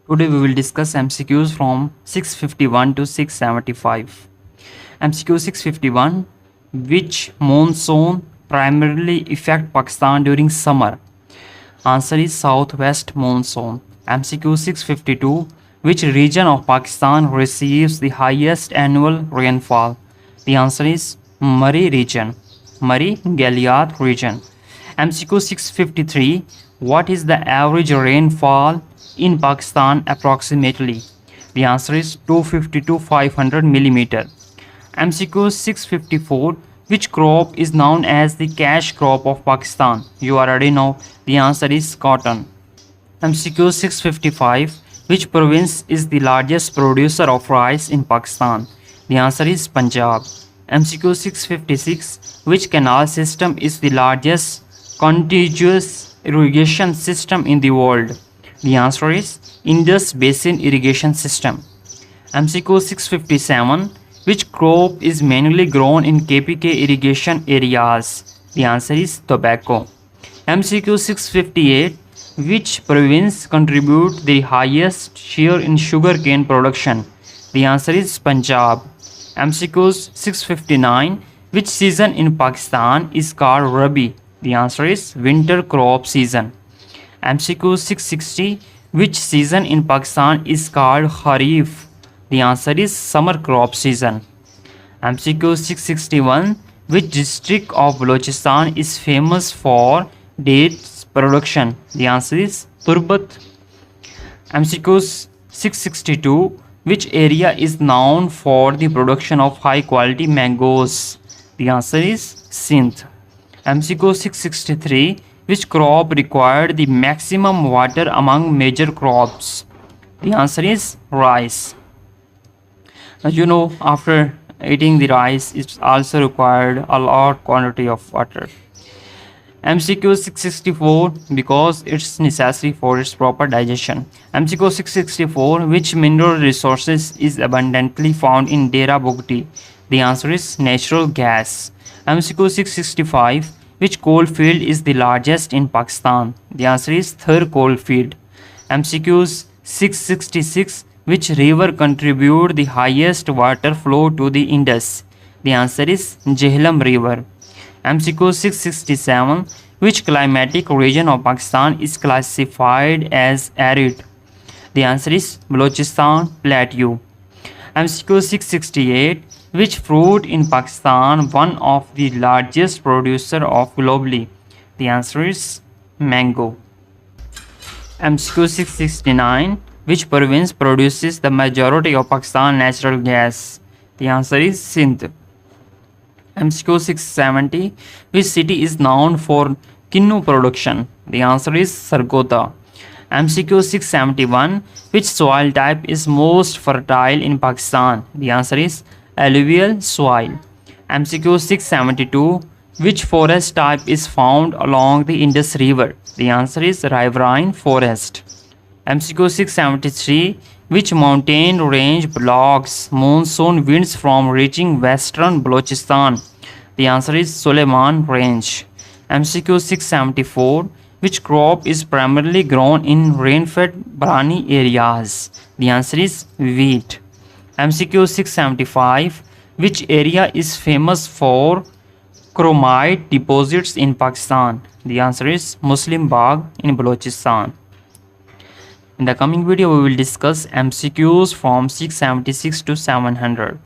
Today we will discuss MCQs from 651 to 675. MCQ 651. Which monsoon primarily affect Pakistan during summer? Answer is southwest monsoon. MCQ 652. Which region of Pakistan receives the highest annual rainfall? The answer is Murray region. Murray Galiath region. MCQ 653. What is the average rainfall in Pakistan approximately? The answer is 250 to 500 millimeter. MCQ 654. Which crop is known as the cash crop of Pakistan? You already know. The answer is cotton. MCQ 655. Which province is the largest producer of rice in Pakistan? The answer is Punjab. MCQ 656. Which canal system is the largest contiguous irrigation system in the world? The answer is Indus Basin Irrigation System. MCQ 657. Which crop is mainly grown in KPK irrigation areas? The answer is tobacco. MCQ 658. Which province contribute the highest share in sugarcane production? The answer is Punjab. MCQ 659. Which season in Pakistan is called Rabi? The answer is winter crop season. MCQ 660. Which season in Pakistan is called Kharif? The answer is summer crop season. MCQ 661. Which district of Balochistan is famous for dates production? The answer is Turbat. MCQ 662. Which area is known for the production of high quality mangoes? The answer is Sindh. MCQ 663. Which crop required the maximum water among major crops? The answer is rice. Now after eating the rice, it's also required a lot quantity of water. MCQ 664. Because it's necessary for its proper digestion. MCQ 664. Which mineral resources is abundantly found in Dera Bugti? The answer is natural gas. MCQ 665. Which coal field is the largest in Pakistan? The answer is Thar coal field. MCQ 666. Which river contribute the highest water flow to the Indus? The answer is Jhelum river. MCQ 667. Which climatic region of Pakistan is classified as arid? The answer is Balochistan Plateau. MCQ 668. Which fruit in Pakistan one of the largest producer of globally? The answer is mango. MCQ 669. Which province produces the majority of Pakistan natural gas? The answer is Sindh. MCQ 670. Which city is known for kinnu production? The answer is Sargodha. MCQ 671. Which soil type is most fertile in Pakistan? The answer is alluvial soil. MCQ 672. Which forest type is found along the Indus River? The answer is riverine forest. MCQ 673. Which mountain range blocks monsoon winds from reaching western Balochistan? The answer is Suleiman Range. MCQ 674. Which crop is primarily grown in rain-fed briny areas? The answer is wheat. MCQ 675. Which area is famous for chromite deposits in Pakistan? The answer is Muslim Bagh in Balochistan. In the coming video, we will discuss MCQs from 676 to 700.